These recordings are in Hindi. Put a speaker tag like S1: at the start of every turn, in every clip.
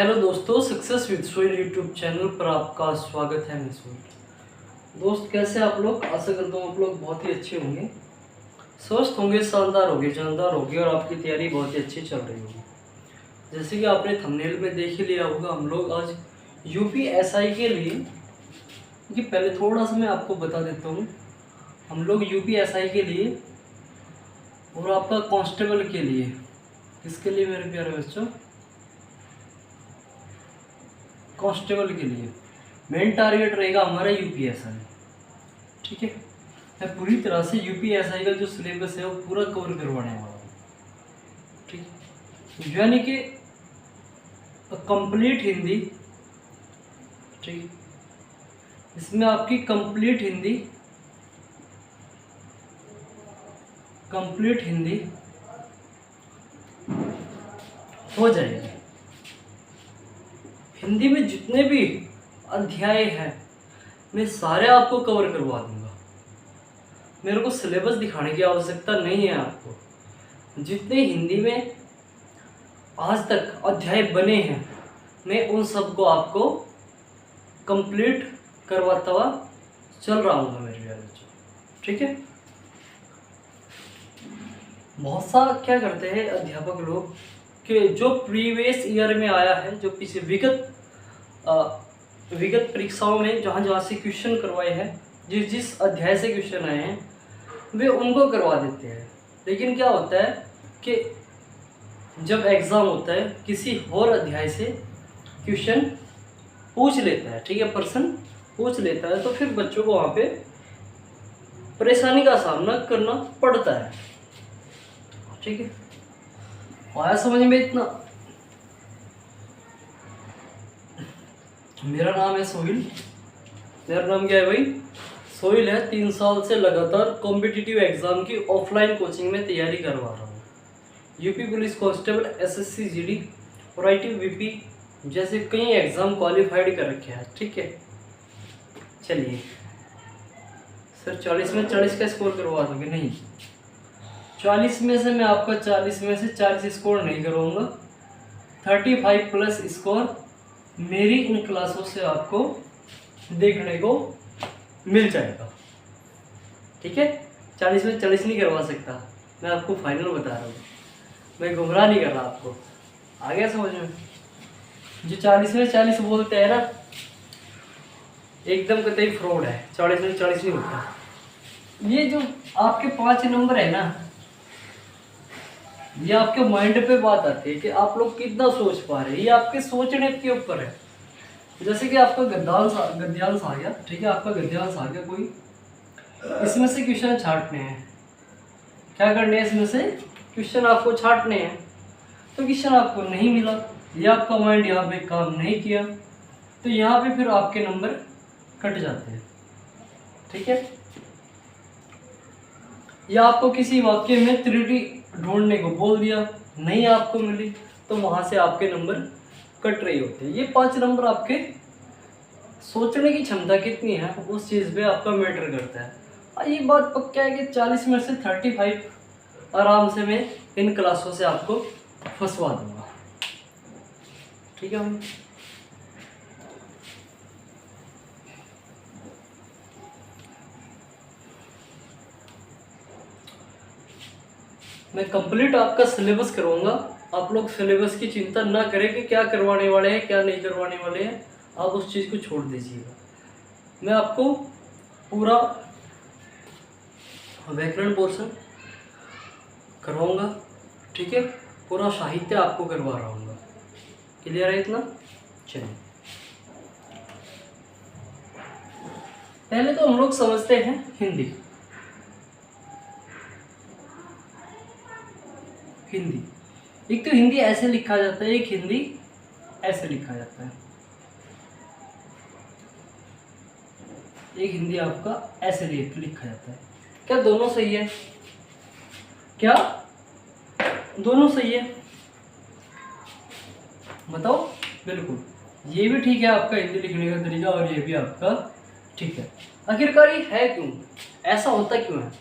S1: हेलो दोस्तों, success with Sohail YouTube channel पर आपका स्वागत है। मैं सोहेल। दोस्त, कैसे आप लोग? आशा करता हूँ आप लोग बहुत ही अच्छे होंगे, स्वस्थ होंगे, शानदार होंगे, जानदार होंगे और आपकी तैयारी बहुत ही अच्छी चल रही होगी। जैसे कि आपने थंबनेल में देख ही लिया होगा, हम लोग आज यूपीएसआई के लिए, कि पहले थोड़ा सा मैं आपको बता देता हूँ, हम लोग यूपीएसआई के लिए और आपका कांस्टेबल के लिए, किसके लिए मेरे प्यारे बच्चों? कांस्टेबल के लिए मेन टारगेट रहेगा हमारा यूपीएसआई। ठीक है, मैं पूरी तरह से यूपीएसआई का जो सिलेबस है वो पूरा कवर करवाने वाला हूँ। ठीक है, यानी कि कंप्लीट हिंदी। ठीक, इसमें आपकी कंप्लीट हिंदी हो जाएगी। हिंदी में जितने भी अध्याय हैं मैं सारे आपको कवर करवा दूंगा। मेरे को सिलेबस दिखाने की आवश्यकता नहीं है आपको। जितने हिंदी में आज तक अध्याय बने हैं मैं उन सबको आपको कंप्लीट करवाता हुआ चल रहा हूँ मेरे प्यारे बच्चों। ठीक है, बहुत सा क्या करते हैं अध्यापक लोग कि जो प्रीवियस ईयर में आया है, जो पिछले विगत परीक्षाओं में जहाँ से क्वेश्चन करवाए हैं, जिस अध्याय से क्वेश्चन आए हैं वे उनको करवा देते हैं। लेकिन क्या होता है कि जब एग्ज़ाम होता है किसी और अध्याय से क्वेश्चन पूछ लेता है, ठीक है, पर्सन पूछ लेता है, तो फिर बच्चों को वहाँ पे परेशानी का सामना करना पड़ता है। ठीक है, आया समझ में इतना? मेरा नाम है सोहेल। मेरा नाम क्या है भाई? सोहेल है। 3 साल से लगातार कॉम्पिटिटिव एग्जाम की ऑफलाइन कोचिंग में तैयारी करवा रहा हूँ। UP police constable, SSC GD और आईटीबीपी जैसे कई एग्जाम क्वालिफाइड कर रखे हैं। ठीक है, चलिए सर 40 में 40 का स्कोर करवा दोगे? नहीं, 40 में से मैं आपका 40 में से 40 स्कोर नहीं करूँगा। 35 प्लस स्कोर मेरी इन क्लासों से आपको देखने को मिल जाएगा। ठीक है, 40 में 40 नहीं करवा सकता, मैं आपको फाइनल बता रहा हूँ, मैं गुमराह नहीं कर रहा आपको। आ गया समझ में? जो 40 में 40 बोलते हैं ना, एकदम कतई फ्रॉड है। 40 में 40 नहीं होता। ये जो आपके 5 नंबर है ना, ये आपके माइंड पे बात आती है कि आप लोग कितना सोच पा रहे हैं। ये आपके सोचने के ऊपर है। जैसे कि आपका गद्यांश आ गया, ठीक है, आपका गद्यांश आ गया कोई, इसमें से क्वेश्चन छांटने हैं। क्या करने हैं? इसमें से क्वेश्चन आपको छांटने हैं। तो क्वेश्चन आपको नहीं मिला, या आपका माइंड यहाँ पे काम नहीं किया, तो यहाँ पे फिर आपके नंबर कट जाते हैं। ठीक है, या आपको किसी वाक्य में त्रुटि ढूंढने को बोल दिया, नहीं आपको मिली, तो वहां से आपके नंबर कट रहे होते हैं। ये 5 नंबर आपके सोचने की क्षमता कितनी है उस चीज़ पे आपका मैटर करता है। ये बात पक्का है कि 40 में से 35 आराम से मैं इन क्लासों से आपको फंसवा दूंगा। ठीक है भाई, मैं कंप्लीट आपका सिलेबस करूँगा। आप लोग सिलेबस की चिंता ना करें कि क्या करवाने वाले हैं क्या नहीं करवाने वाले हैं, आप उस चीज़ को छोड़ दीजिएगा। मैं आपको पूरा व्याकरण पोर्शन करवाऊँगा। ठीक है, पूरा साहित्य आपको करवा रहा हूँ। क्लियर है इतना? चलिए, पहले तो हम लोग समझते हैं हिंदी। एक तो हिंदी ऐसे लिखा जाता है, एक हिंदी ऐसे लिखा जाता है। एक हिंदी आपका ऐसे लिखा जाता है। क्या दोनों सही है? क्या दोनों सही है? बताओ। बिल्कुल, ये भी ठीक है आपका हिंदी लिखने का तरीका, और ये भी आपका ठीक है। आखिरकार ये है क्यों? ऐसा होता क्यों है?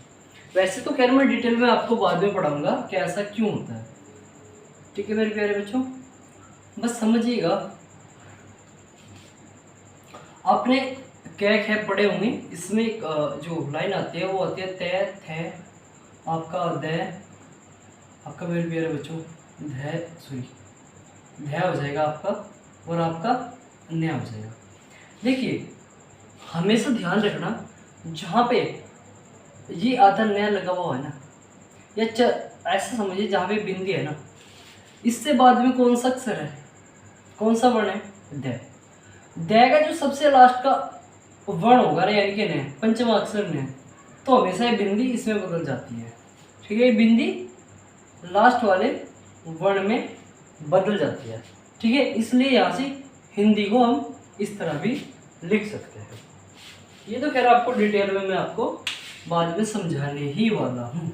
S1: वैसे तो खैर मैं डिटेल में आपको बाद में पढ़ाऊंगा कि ऐसा क्यों होता है। ठीक है मेरे प्यारे बच्चों, बस समझिएगा, आपने क्या खे पढ़े होंगे, इसमें जो लाइन आती है वो आती है तय थे, आपका द, आपका मेरे प्यारे बच्चों ध सॉरी ध हो जाएगा आपका, और आपका न्या हो जाएगा। देखिए हमेशा ध्यान रखना, जहाँ पे ये आधा नया लगा हुआ है ना, या ऐसा समझिए जहाँ पे बिंदी है ना, इससे बाद में कौन सा अक्षर है, कौन सा वर्ण है, द। द का जो सबसे लास्ट का वर्ण होगा ना, यानी कि न, पंचम अक्षर न, तो हमेशा ये बिंदी इसमें बदल जाती है। ठीक है, ये बिंदी लास्ट वाले वर्ण में बदल जाती है। ठीक है, इसलिए यहाँ से हिंदी को हम इस तरह भी लिख सकते हैं। ये तो खैर आपको डिटेल में मैं आपको बाद में समझाने ही वाला हूँ।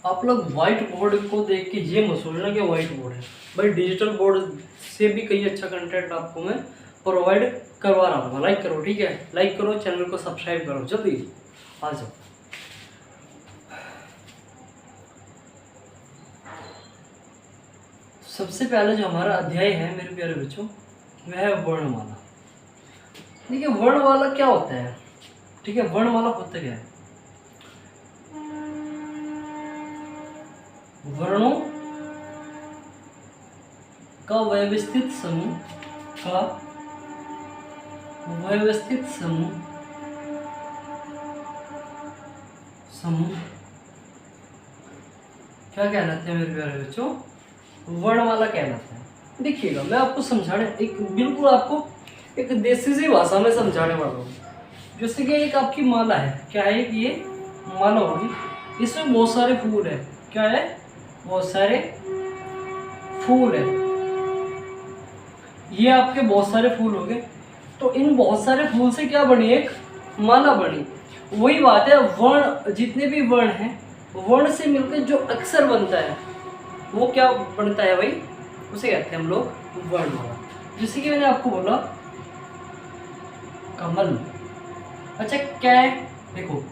S1: आप लोग व्हाइट बोर्ड को देख के ये मत सोचना कि व्हाइट बोर्ड है भाई, डिजिटल बोर्ड से भी कई अच्छा कंटेंट आपको मैं प्रोवाइड करवा रहा हूँ। लाइक करो, ठीक है, लाइक करो, चैनल को सब्सक्राइब करो, जल्दी आ जाओ। सबसे पहले जो हमारा अध्याय है मेरे प्यारे बच्चों, वह है वर्णमाला। देखिए वर्णमाला क्या होता है, ठीक है, वर्णमाला होता क्या है, वर्णों का व्यवस्थित समूह, का व्यवस्थित समूह क्या कहलाते हैं मेरे प्यारे बच्चों, वर्णमाला कहलाता है। देखिएगा मैं आपको समझाने, एक बिल्कुल आपको एक देसी सी भाषा में समझाने वाला हूँ। जैसे कि एक आपकी माला है, क्या है कि ये माला होगी, इसमें बहुत सारे फूल है, क्या है, बहुत सारे फूल है, ये आपके बहुत सारे फूल हो गए। तो इन बहुत सारे फूल से क्या बनी, एक माला बनी। वही बात है, वर्ण, जितने भी वर्ण हैं, वर्ण से मिलकर जो अक्षर बनता है वो क्या बनता है भाई, उसे कहते हैं हम लोग वर्णमाला। जैसे कि मैंने आपको बोला कमल, अच्छा क्या है, देखो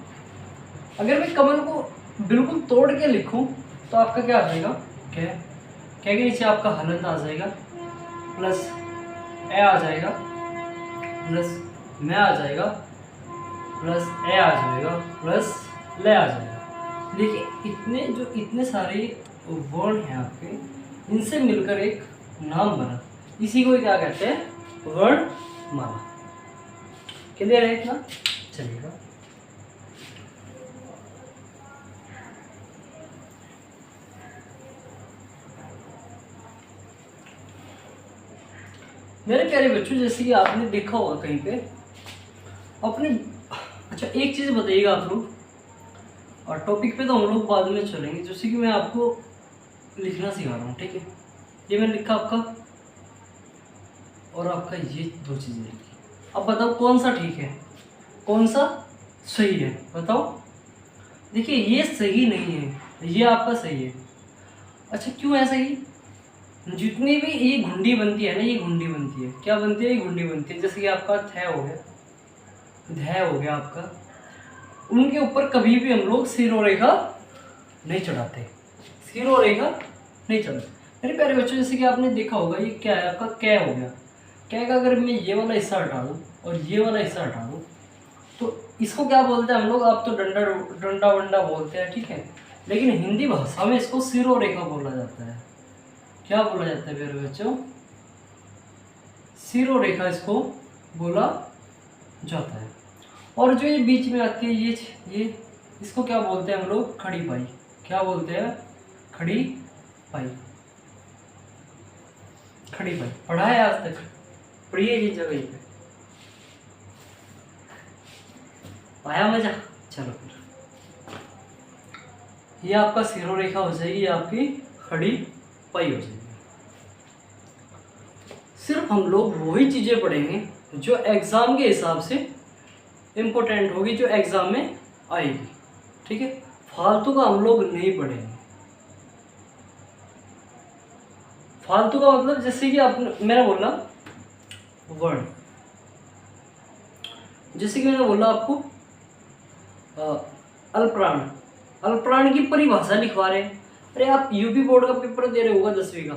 S1: अगर मैं कमल को बिल्कुल तोड़ के लिखूं तो आपका क्या आ जाएगा, क्या क्या के नीचे आपका हलंत आ जाएगा, प्लस ए आ जाएगा, प्लस मैं आ जाएगा, प्लस ए आ जाएगा, प्लस ले आ जाएगा। देखिए इतने सारे वर्ण हैं आपके, इनसे मिलकर एक नाम बना, इसी को क्या कहते हैं, वर्णमाला। क्लियर है इतना, चलिएगा। मेरे प्यारे बच्चों, जैसे कि आपने देखा होगा कहीं पे अपने, अच्छा एक चीज बताइएगा आप लोग, और टॉपिक पे तो हम लोग बाद में चलेंगे, जैसे कि मैं आपको लिखना सिखा रहा हूँ, ठीक है, ये मैंने लिखा आपका, और आपका ये दो चीजें लिखी। अब बताओ कौन सा ठीक है, कौन सा सही है, बताओ। देखिए ये सही नहीं है, ये आपका सही है। अच्छा क्यों है सही, जितनी भी ये घुंडी बनती है ना, ये घुंडी बनती है, क्या बनती है, ये घुंडी बनती है। जैसे कि आपका थ हो गया, ध हो गया आपका, उनके ऊपर कभी भी हम लोग सिरोरेखा नहीं चढ़ाते, सिरोरेखा नहीं चढ़ाते। मेरे प्यारे बच्चों, जैसे कि आपने देखा होगा, ये क्या है आपका, कै हो गया, कै का अगर मैं ये वाला हिस्सा हटा दूँ और ये वाला हिस्सा हटा दूँ तो इसको क्या बोलते हैं हम लोग, आप तो डंडा वंडा बोलते हैं, ठीक है, लेकिन हिंदी भाषा में इसको सिरोरेखा बोला जाता है। क्या बोला जाता है प्यारे बच्चों, सिरोरेखा इसको बोला जाता है। और जो ये बीच में आती है ये इसको क्या बोलते हैं हम लोग, खड़ी पाई। क्या बोलते हैं, खड़ी पाई, खड़ी पाई। पढ़ा है आज तक, पढ़िए ये जगह पे, आया मजा। चलो फिर ये आपका सिरोरेखा हो जाएगी, आपकी खड़ी पाई हो जाएगी। सिर्फ हम लोग वही चीजें पढ़ेंगे जो एग्जाम के हिसाब से इम्पोर्टेंट होगी, जो एग्जाम में आएगी, ठीक है, फालतू का हम लोग नहीं पढ़ेंगे। फालतू का मतलब जैसे कि आपने मैंने बोला वर्ण, जैसे कि मैंने बोला आपको अल्पप्राण, अल्पप्राण की परिभाषा लिखवा रहे हैं। अरे आप यूपी बोर्ड का पेपर दे रहे होगा 10वीं का,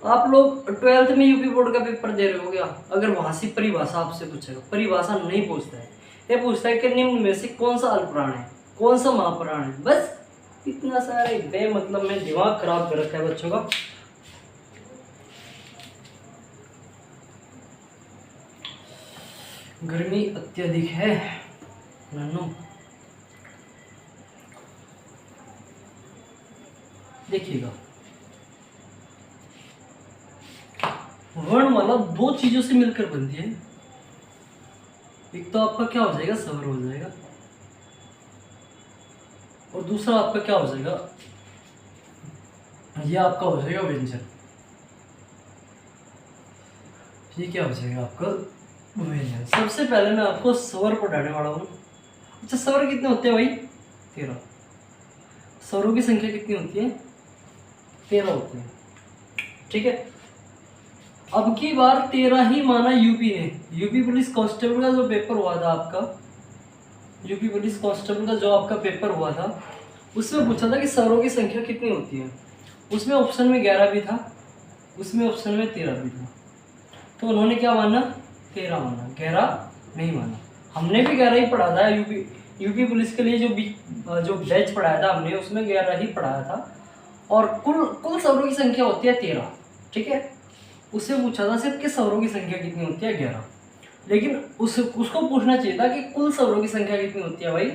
S1: आप लोग 12th में यूपी बोर्ड का पेपर दे रहे हो क्या? अगर वहां से परिभाषा आपसे पूछेगा, परिभाषा नहीं पूछता है, ये पूछता है कि निम्न में से कौन सा अल्पप्राण है, कौन सा महाप्राण है। बस इतना सारा बेमतलब में दिमाग खराब कर रखा है बच्चों का। गर्मी अत्यधिक है नन्नू। देखिएगा, वर्णमाला दो चीजों से मिलकर बनती है। एक तो आपका क्या हो जाएगा, स्वर हो जाएगा, और दूसरा आपका क्या हो जाएगा, ये आपका हो जाएगा व्यंजन। ये क्या हो जाएगा आपका व्यंजन। सबसे पहले मैं आपको स्वर पढ़ाने वाला हूँ। अच्छा, स्वर कितने होते हैं भाई? 13। स्वरों की संख्या कितनी होती है? 13 होते हैं। ठीक है, अब की बार 13 ही माना यूपी ने। यूपी पुलिस कांस्टेबल का जो पेपर हुआ था आपका, यूपी पुलिस कांस्टेबल का जो आपका पेपर हुआ था, उसमें पूछा था कि स्वरों की संख्या कितनी होती है। उसमें ऑप्शन में 11 भी था, उसमें ऑप्शन में 13 भी था। तो उन्होंने क्या माना? 13 माना, 11 नहीं माना। हमने भी 11 ही पढ़ा था। यूपी पुलिस के लिए जो बैच पढ़ाया था हमने, उसमें 11 ही पढ़ाया था। और कुल स्वरों की संख्या होती है 13। ठीक है, उससे पूछा था सिर्फ कि स्वरों की संख्या कितनी होती है, 11। लेकिन उसको पूछना चाहिए था कि कुल स्वरों की संख्या कितनी होती है भाई,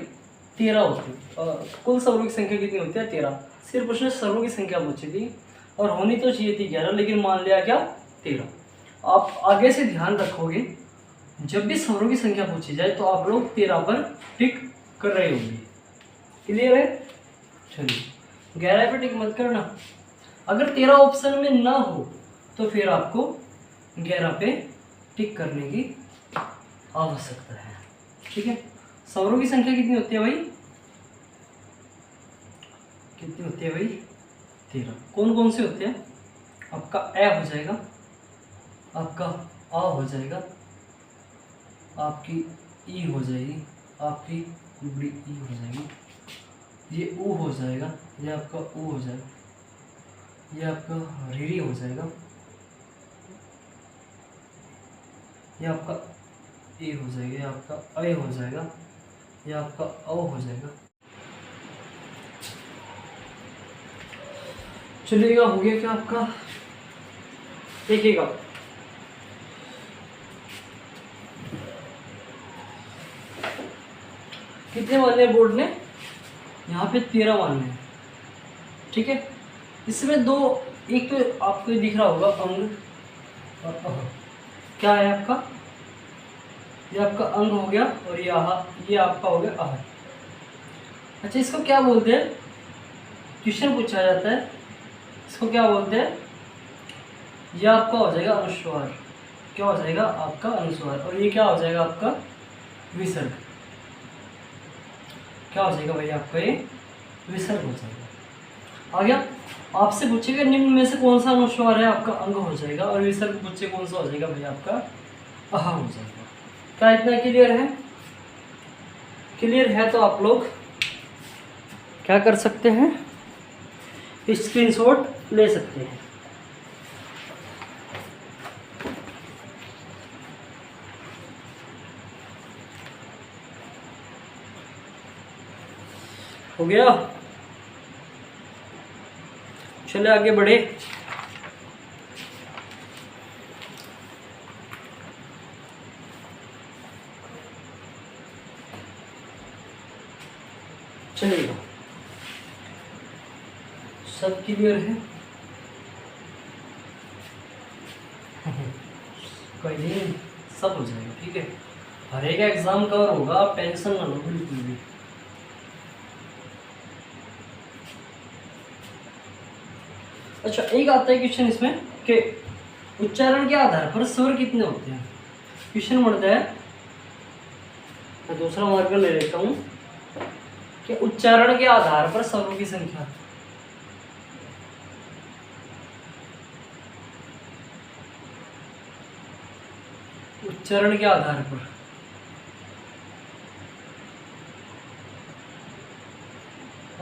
S1: 13 होती है। कुल स्वरों की संख्या कितनी होती है, 13। सिर्फ उसने स्वरों की संख्या पूछी थी, और होनी तो चाहिए थी 11, लेकिन मान लिया क्या, 13। आप आगे से ध्यान रखोगे, जब भी स्वरों की संख्या पूछी जाए तो आप लोग 13 पर टिक कर रहे होंगे। क्लियर है? चलिए, 11 पे टिक मत करना। अगर 13 ऑप्शन में ना हो तो फिर आपको 11 पे टिक करने की आवश्यकता है। ठीक है, स्वरों की संख्या कितनी होती है भाई? कितनी होती है भाई? 13। कौन कौन से होते हैं? आपका ए हो जाएगा, आपका आ हो जाएगा, आपकी ई हो जाएगी, आपकी बड़ी ई हो जाएगी, ये ऊ हो जाएगा, ये आपका ऊ हो जाएगा, ये आपका रीरी हो जाएगा, ये आपका ए हो जाएगा, ये आपका अ हो जाएगा, ये आपका औ हो जाएगा। चलिएगा, हो गया क्या आपका? देखिएगा, कितने मानने बोर्ड ने? यहाँ पे 13 मानने हैं। ठीक है, इसमें दो, एक तो आपको ये दिख रहा होगा अंग और अह। क्या है आपका? ये आपका अंग हो गया, और ये आपका हो गया अह। अच्छा, इसको क्या बोलते हैं? क्वेश्चन पूछा जाता है, इसको क्या बोलते हैं? ये आपका हो जाएगा अनुस्वार। क्या हो जाएगा? आपका अनुस्वार। और ये क्या हो जाएगा? आपका विसर्ग। क्या हो जाएगा भाई? आपका ये विसर्ग हो जाएगा। आ गया? आपसे पूछेगा निम्न में से कौन सा अनुस्वार है, आपका अंग हो जाएगा, और विसर्ग पूछे कौन सा हो जाएगा भाई? आपका अह हो जाएगा। क्या इतना क्लियर है? क्लियर है तो आप लोग क्या कर सकते हैं? स्क्रीनशॉट ले सकते हैं। हो गया? चले आगे बढ़े। चलिएगा, सब क्लियर है? कोई नहीं, सब हो जाएगा। ठीक है, हर एक एग्जाम कवर होगा, आप टेंशन ना लो बिल्कुल भी। अच्छा, एक आता है क्वेश्चन इसमें कि उच्चारण के आधार पर स्वर कितने होते हैं। क्वेश्चन बढ़ता है, मैं दूसरा मार्कर ले लेता हूं कि उच्चारण के आधार पर स्वरों की संख्या। उच्चारण के आधार पर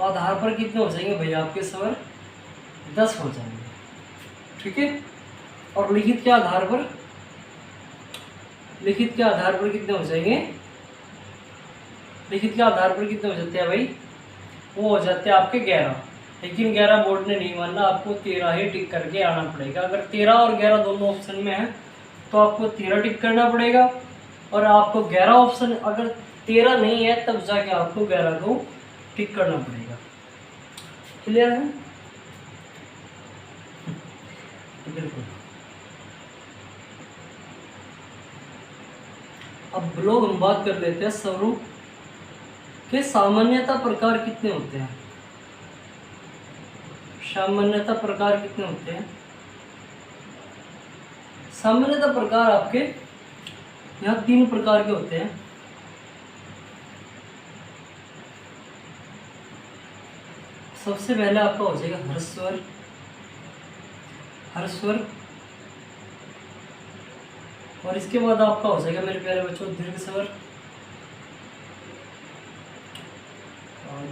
S1: तो आधार पर कितने हो जाएंगे भैया आपके सवाल? 10 हो जाएंगे, ठीक है। और लिखित के आधार पर, लिखित के आधार पर कितने हो जाएंगे? लिखित के आधार पर कितने हो जाते हैं भाई? वो हो जाते हैं आपके 11। लेकिन 11 बोर्ड ने नहीं मानना, आपको 13 ही टिक करके आना पड़ेगा। अगर 13 और 11 दोनों ऑप्शन में है तो आपको 13 टिक करना पड़ेगा, और आपको 11 ऑप्शन अगर 13 नहीं है तब जाके आपको 11 को टिक करना पड़ेगा। क्लियर है? बिल्कुल। अब लोग हम बात कर लेते हैं स्वरूप के सामान्यता प्रकार कितने होते हैं। सामान्यता प्रकार कितने होते हैं? सामान्यता प्रकार आपके यहाँ 3 प्रकार के होते हैं। सबसे पहले आपका हो जाएगा ह्रस्व, ह्रस्व, और इसके बाद आपका हो जाएगा मेरे प्यारे बच्चों दीर्घ स्वर,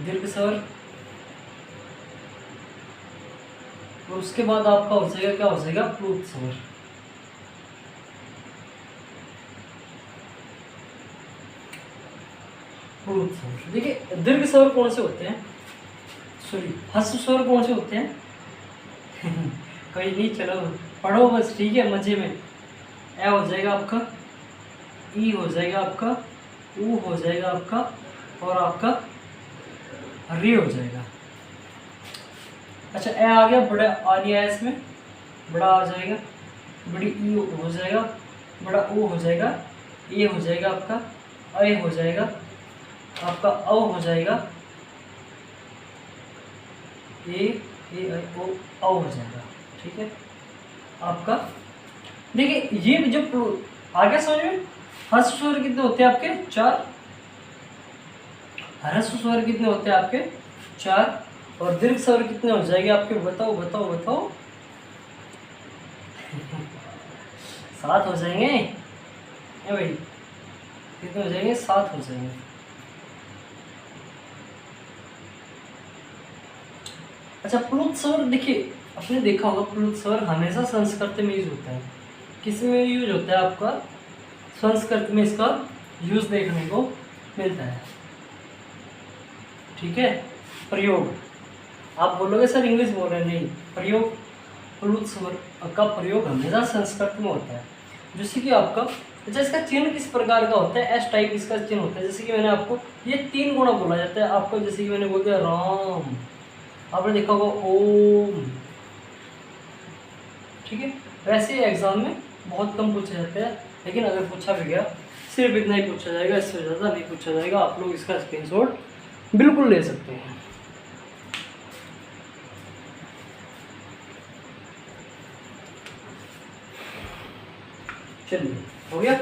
S1: दीर्घ स्वर, और उसके बाद आपका हो जाएगा क्या हो जाएगा? प्लुत स्वर। प्लुत स्वर। देखिए दीर्घ स्वर कौन से होते हैं, सॉरी ह्रस्व स्वर कौन से होते हैं? कोई नहीं, चलो पढ़ो बस, ठीक है, मजे में। ए हो जाएगा आपका, ई हो जाएगा आपका, ऊ हो जाएगा आपका, और आपका री हो जाएगा। अच्छा ए आ गया, बड़ा आ गया है इसमें, बड़ा आ जाएगा, बड़ी ई हो जाएगा, बड़ा ओ हो जाएगा, ए हो जाएगा आपका, ए हो जाएगा आपका, औ हो जाएगा, ए ओ औ हो जाएगा, ठीक है आपका। देखिए ये जो आगे समझ में, ह्रस्व स्वर कितने होते हैं आपके? 4। ह्रस्व स्वर कितने होते हैं आपके? 4। और दीर्घ स्वर कितने हो जाएंगे आपके? बताओ बताओ बताओ। 7 हो जाएंगे ए भाई, कितने हो जाएंगे? 7 हो जाएंगे। अच्छा प्लुत स्वर, देखिए आपने देखा होगा प्लुत स्वर हमेशा संस्कृत में यूज होता है। किस में यूज होता है आपका? संस्कृत में इसका यूज देखने को मिलता है, ठीक है। प्रयोग, आप बोलोगे सर इंग्लिश बोल रहे हैं, नहीं, प्रयोग प्लुत स्वर का प्रयोग हमेशा संस्कृत में होता है। जैसे कि आपका, अच्छा इसका चिन्ह किस प्रकार का होता है? एस टाइप इसका चिन्ह होता है। जैसे कि मैंने आपको ये 3 गुणा बोला जाता है आपको, जैसे कि मैंने बोल दिया राम, आपने देखा होगा ओम, ठीक है। वैसे एग्जाम में बहुत कम पूछे जाते हैं, लेकिन अगर पूछा भी गया सिर्फ इतना ही पूछा जाएगा, इससे ज़्यादा नहीं पूछा जाएगा। आप लोग इसका स्क्रीनशॉट बिल्कुल ले सकते हैं। चलिए हो गया।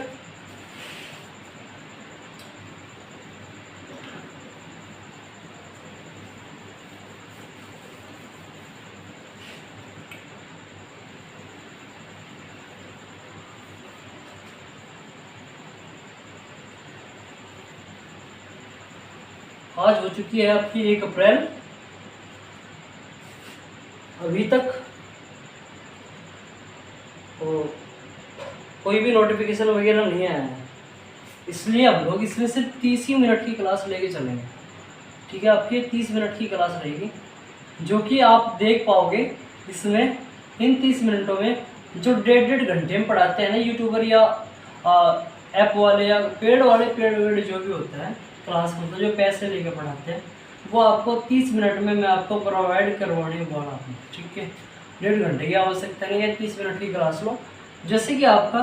S1: आज हो चुकी है आपकी 1 अप्रैल, अभी तक कोई भी नोटिफिकेशन वगैरह नहीं आया है, इसलिए हम लोग इसमें सिर्फ 30 ही मिनट की क्लास लेके चलेंगे, ठीक है। आपकी 30 मिनट की क्लास रहेगी, जो कि आप देख पाओगे इसमें। इन 30 मिनटों में जो 1.5 घंटे में पढ़ाते हैं ना यूट्यूबर या ऐप वाले या पेड वाले, पेड वेड जो भी होता है क्लास में, तो जो पैसे लेके पढ़ाते हैं, वो आपको 30 मिनट में मैं आपको प्रोवाइड करवाने वाला हूँ, ठीक है। 1.5 घंटे की आवश्यकता नहीं है, 30 मिनट की क्लास लो। जैसे कि आपका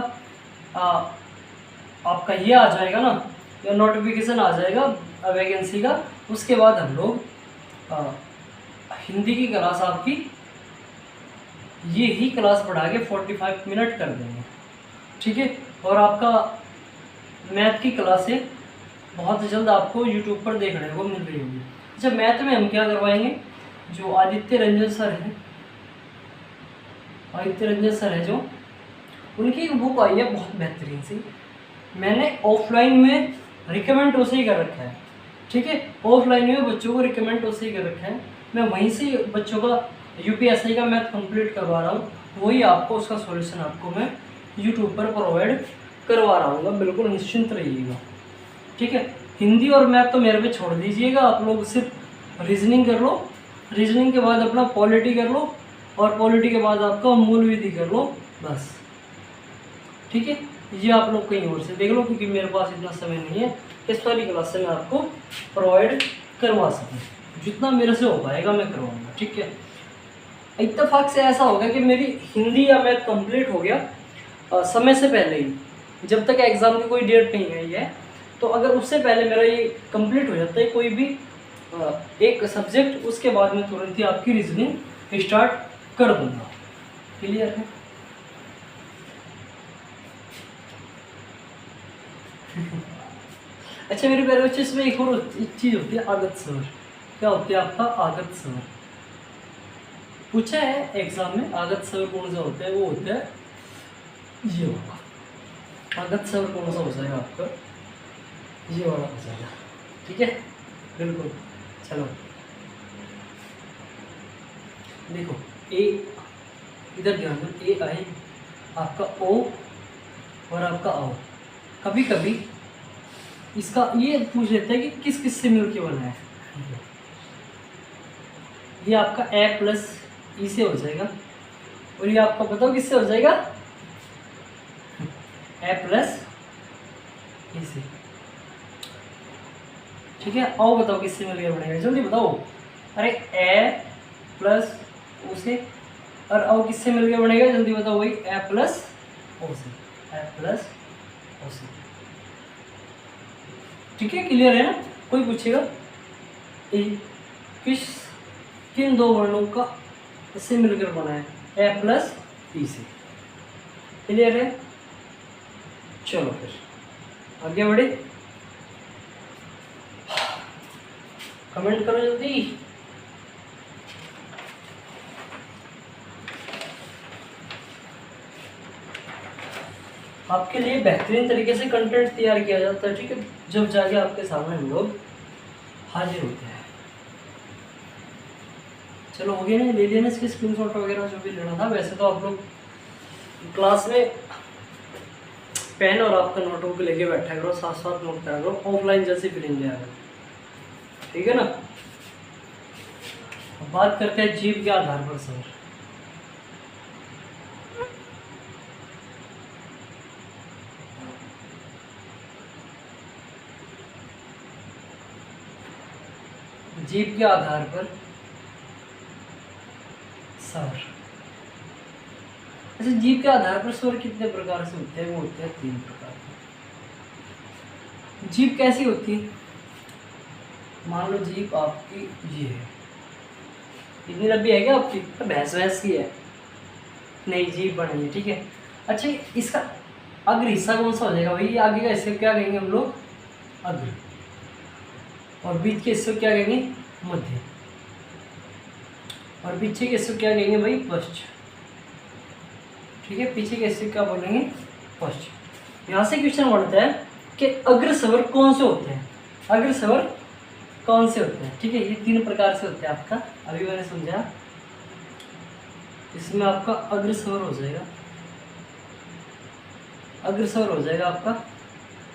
S1: ये आ जाएगा ना, या नोटिफिकेशन आ जाएगा वैकेंसी का, उसके बाद हम लोग हिंदी की क्लास आपकी ये ही क्लास बढ़ा के 45 मिनट कर देंगे, ठीक है। और आपका मैथ की क्लासें बहुत जल्द आपको यूट्यूब पर देखने को मिल रही होगी। अच्छा मैथ में हम क्या करवाएंगे, जो आदित्य रंजन सर हैं, आदित्य रंजन सर है जो, उनकी एक बुक आई है बहुत बेहतरीन सी, मैंने ऑफलाइन में रिकमेंड उसे ही कर रखा है, ठीक है। ऑफलाइन में बच्चों को रिकमेंड तो सही कर रखा है, मैं वहीं से बच्चों का यूपीएससी का मैथ कंप्लीट करवा रहा हूँ, वही आपको उसका सॉल्यूशन आपको मैं यूट्यूब पर प्रोवाइड करवा रहा हूँ, बिल्कुल निश्चिंत रहिएगा। ठीक है, हिंदी और मैथ तो मेरे पे छोड़ दीजिएगा, आप लोग सिर्फ रीजनिंग कर लो, रीजनिंग के बाद अपना पॉलिटी कर लो, और पॉलिटी के बाद आपका मूल विधि कर लो, बस। ठीक है, ये आप लोग कहीं और से देख लो, क्योंकि मेरे पास इतना समय नहीं है इस वाली क्लास से मैं आपको प्रोवाइड करवा सकूँ। जितना मेरे से हो पाएगा मैं करवाऊँगा। ठीक है, इत्तेफाक से ऐसा होगा कि मेरी हिंदी या मैथ कंप्लीट हो गया समय से पहले ही, जब तक एग्ज़ाम की कोई डेट नहीं आई है, तो अगर उससे पहले मेरा ये कंप्लीट हो जाता है कोई भी एक सब्जेक्ट, उसके बाद मैं तुरंत ही आपकी रीजनिंग स्टार्ट कर दूंगा। क्लियर है? अच्छा मेरे प्यारे बच्चे, इसमें एक और चीज़ होती है, आगत स्वर। क्या होती है आपका आगत स्वर? पूछा है एग्जाम में, आगत स्वर कौन सा होता है? वो होता है ये वाला। आगत स्वर कौन सा हो जाएगा आपका? ये वाला हो जाएगा। ठीक है, बिल्कुल। चलो देखो, ए इधर ध्यान दो, ए आई आपका ओ और आपका आओ। कभी कभी इसका ये पूछ लेते हैं कि किस किस से मिलके बना है। ये आपका ए प्लस ई से हो जाएगा, और ये आपका बताओ किससे हो जाएगा? ए प्लस ई से। ठीक है, आओ बताओ किससे मिलकर बनेगा, जल्दी बताओ। अरे ए प्लस ओ से, और आओ किससे मिलकर बनेगा, जल्दी बताओ। वही ए प्लस ओ से, ए प्लस ओ से। ठीक है, क्लियर है ना? कोई पूछेगा किन दो वर्णों का से मिलकर बना है? ए प्लस ई से। क्लियर है? चलो फिर आगे बढ़े, कमेंट करो जल्दी। आपके लिए बेहतरीन तरीके से कंटेंट तैयार किया जाता है। ठीक है, जब जाके आपके सामने हम लोग हाजिर होते हैं। चलो हो गया ना, ले लेना इसके स्क्रीनशॉट वगैरह जो भी लेना था। वैसे तो आप लोग क्लास में पेन और आपका नोटबुक लेके बैठा करो, साथ साथ नोट करा करो, ऑफलाइन जैसी फीलिंग ले आएगा। ठीक है ना? अब बात करते हैं जीव के आधार पर सर। जीव के आधार पर स्वर। अच्छा, जीव के आधार पर स्वर कितने प्रकार से होते हैं? वो होते हैं 3 प्रकार के। जीव कैसी होती है? मान लो जीव आपकी ये है, इतनी लंबी है क्या आपकी? तो भैंस भैंस की है, नहीं जीव बनी है। ठीक है, अच्छा इसका अग्र हिस्सा कौन सा हो जाएगा भाई? ये आगे का हिस्सा क्या कहेंगे हम लोग? अग्र। और बीच के हिस्से क्या कहेंगे? मध्य। और पीछे के हिस्से क्या कहेंगे भाई? पश्च। ठीक है, पीछे के हिस्से क्या बोलेंगे? पश्च। यहाँ से क्वेश्चन बनता है कि अग्र स्वर कौन से होते हैं? अग्र स्वर कौन से होते हैं? ठीक है, ये 3 प्रकार से होते हैं आपका, अभी मैंने समझा। इसमें आपका अग्र स्वर हो जाएगा, अग्र स्वर हो जाएगा आपका,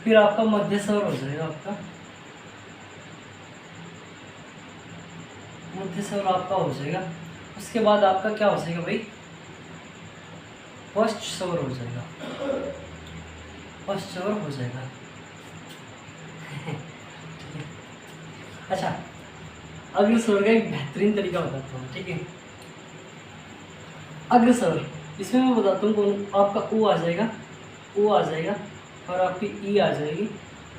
S1: फिर आपका मध्य स्वर हो जाएगा आपका, मध्य स्वर आपका हो जाएगा। उसके बाद आपका क्या हो जाएगा भाई? पश्च स्वर हो जाएगा, पश्च स्वर हो जाएगा। अच्छा, अग्र स्वर का एक बेहतरीन तरीका बताता हूँ। ठीक है, अग्र स्वर इसमें मैं बताता हूँ कौन। आपका ओ आ जाएगा, ओ आ जाएगा, और आपकी ई आ जाएगी,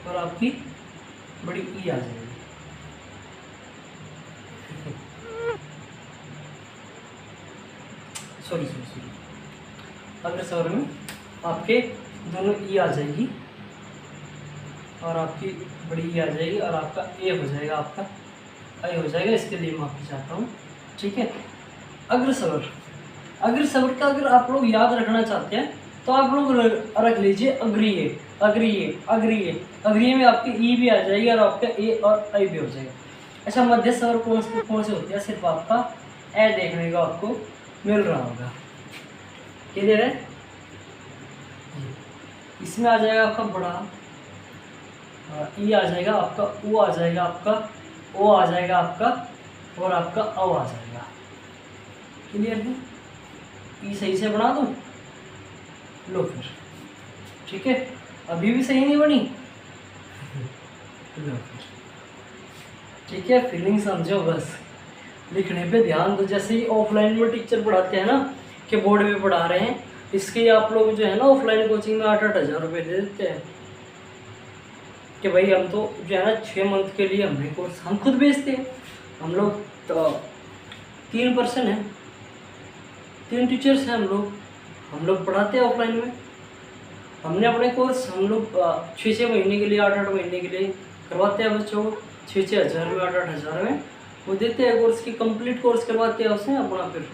S1: और आपकी बड़ी ई आ जाएगी। सॉरी, अग्र स्वर में आपके दोनों ई आ जाएगी, और आपकी बड़ी ई आ जाएगी, और आपका ए हो जाएगा, आपका ए हो जाएगा। इसके लिए माफी चाहता हूँ। ठीक है, अग्र स्वर, अग्र स्वर का अगर आप लोग याद रखना चाहते हैं तो आप लोग रख लीजिए अग्रीए अग्रीए अग्रीए अग्रीए में आपकी ई भी आ जाएगी और आपका ए और आई भी हो जाएगा। अच्छा, मध्य स्वर कौन से होते हैं, सिर्फ आपका ए देखने को आपको मिल रहा होगा। क्लियर है? इसमें आ जाएगा आपका बड़ा, ई आ जाएगा आपका, ओ आ जाएगा आपका, ओ आ जाएगा आपका, और आपका औ आ जाएगा। क्लियर है? ई सही से बना दूं? लो फिर, ठीक है। अभी भी सही नहीं बनी? लो फिर, ठीक है। फीलिंग समझो बस, लिखने पे ध्यान दो। जैसे ही ऑफलाइन में टीचर पढ़ाते हैं ना, कि बोर्ड में पढ़ा रहे हैं, इसके आप लोग जो है ना ऑफलाइन कोचिंग में 8-8 हज़ार रुपये दे देते हैं कि भाई हम तो जो है ना 6 मंथ के लिए हमने कोर्स हम खुद बेचते हैं। हम लोग तो 3 पर्सन हैं, 3 टीचर्स हैं हम लोग पढ़ाते हैं ऑफलाइन में। हमने अपने कोर्स हम लोग 6-6 महीने के लिए, 8-8 महीने के लिए करवाते हैं बच्चों को। 6-6 हज़ार में, 8-8 हज़ार में वो देते हैं कोर्स की, कंप्लीट कोर्स करवाते हैं उसमें अपना, फिर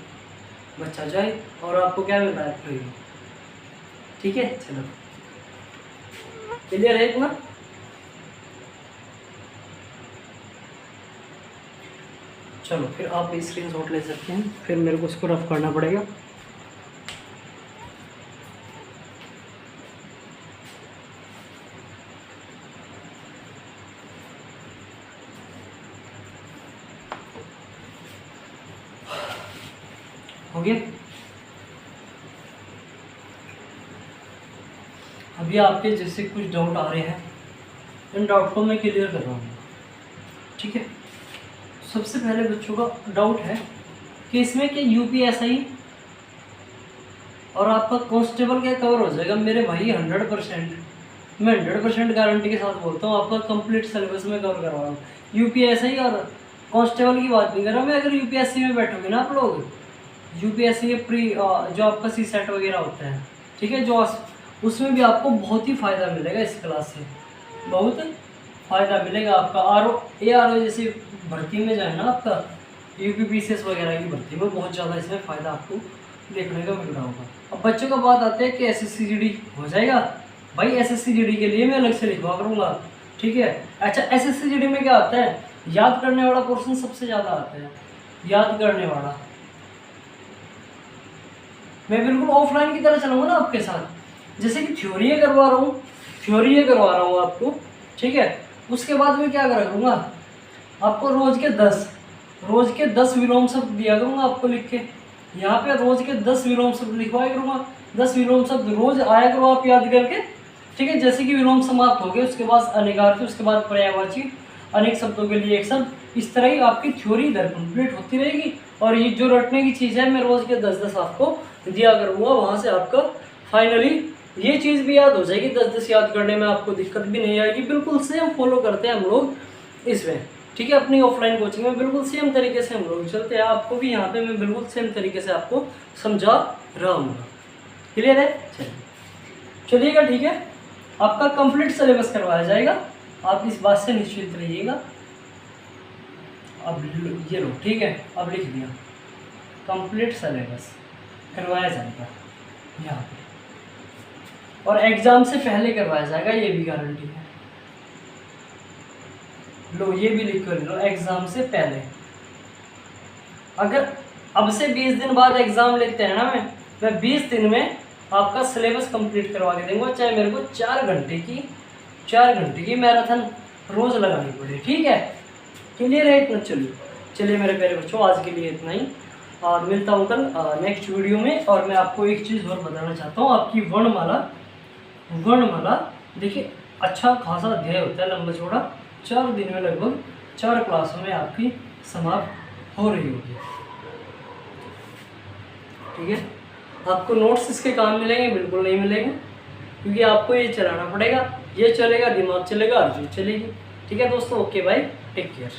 S1: बच्चा जाए और आपको क्या मिल रहा है फ्री। ठीक है, चलो क्लियर है इतना? चलो फिर आप स्क्रीनशॉट ले सकते हैं, फिर मेरे को इसको रफ करना पड़ेगा। हो गया? अभी आपके जैसे कुछ डाउट आ रहे हैं, इन डाउट को मैं क्लियर कर रहा हूँ। ठीक है, सबसे पहले बच्चों का डाउट है कि इसमें कि यूपीएसआई और आपका कांस्टेबल क्या कवर हो जाएगा। मेरे भाई 100%, मैं 100% गारंटी के साथ बोलता हूँ, आपका कंप्लीट सिलेबस में कवर करवा रहा हूँ। यूपीएसआई और कांस्टेबल की बात नहीं कर रहा मैं। अगर यूपीएससी में बैठोगे ना आप लोग, यूपीएससी प्री जो आपका सी सेट वगैरह होता है, ठीक है, जो उसमें भी आपको बहुत ही फ़ायदा मिलेगा इस क्लास से, बहुत फ़ायदा मिलेगा आपका। ARO जैसे भर्ती में जो है ना आपका UPPCS वगैरह की भर्ती में बहुत ज़्यादा इसमें फ़ायदा आपको देखने को मिल रहा होगा। अब बच्चों का बात आते हैं कि SSCGD हो जाएगा। भाई SSCGD के लिए मैं अलग से लिखवा करूँगा, ठीक है। अच्छा, SSCGD में क्या आता है, याद करने वाला पोर्शन सबसे ज़्यादा आता है, याद करने वाला। मैं बिल्कुल ऑफलाइन की तरह चलूँगा ना आपके साथ, जैसे कि थ्योरी करवा रहा हूँ आपको, ठीक है। उसके बाद में क्या करूँगा, आपको रोज के 10 विलोम शब्द दिया करूँगा आपको लिख के। यहाँ पे रोज के 10 विलोम शब्द लिखवाया करूँगा, 10 विलोम शब्द रोज आया करो आप याद करके, ठीक है। जैसे कि विलोम समाप्त हो गए, उसके बाद अनेकार्थी, उसके बाद पर्यायवाची, अनेक शब्दों के लिए एक शब्द, इस तरह ही आपकी थ्योरी इधर कंप्लीट होती रहेगी। और ये जो रटने की चीज़ है, मैं रोज के 10-10 आपको दिया करूँगा, वहाँ से आपका फाइनली ये चीज़ भी याद हो जाएगी। 10-10 याद करने में आपको दिक्कत भी नहीं आएगी। बिल्कुल सेम फॉलो करते हैं हम लोग इसमें, ठीक है। अपनी ऑफलाइन कोचिंग में बिल्कुल सेम तरीके से हम लोग चलते हैं। आपको भी यहाँ पे मैं बिल्कुल सेम तरीके से आपको समझा रहा हूँ। क्लियर है? चलिएगा, ठीक है। आपका कंप्लीट सिलेबस करवाया जाएगा, आप इस बात से निश्चिंत रहिएगा। अब ये लो, ठीक है, अब लिख दिया, कंप्लीट सिलेबस करवाया जाएगा यहाँ पे, और एग्ज़ाम से पहले करवाया जाएगा, ये भी गारंटी है। लो, ये भी लिख कर लो, एग्ज़ाम से पहले। अगर अब से 20 दिन बाद एग्ज़ाम लेते हैं ना, मैं 20 दिन में आपका सिलेबस कंप्लीट करवा के दूंगा, चाहे मेरे को 4 घंटे की मैराथन रोज़ लगानी पड़े, ठीक है। क्लियर है इतना? चलिए मेरे प्यारे बच्चों, आज के लिए इतना ही। मिलता हूँ कल नेक्स्ट वीडियो में। और मैं आपको एक चीज़ और बताना चाहता हूँ, आपकी वर्णमाला देखिए अच्छा खासा अध्याय होता है, लंबा चौड़ा, 4 दिन में लगभग 4 क्लासों में आपकी समाप्त हो रही होगी, ठीक है। आपको नोट्स इसके काम मिलेंगे? बिल्कुल नहीं मिलेंगे, क्योंकि आपको ये चलाना पड़ेगा। ये चलेगा, दिमाग चलेगा, अर्जुन चलेगी, ठीक है दोस्तों। Okay bye, take care.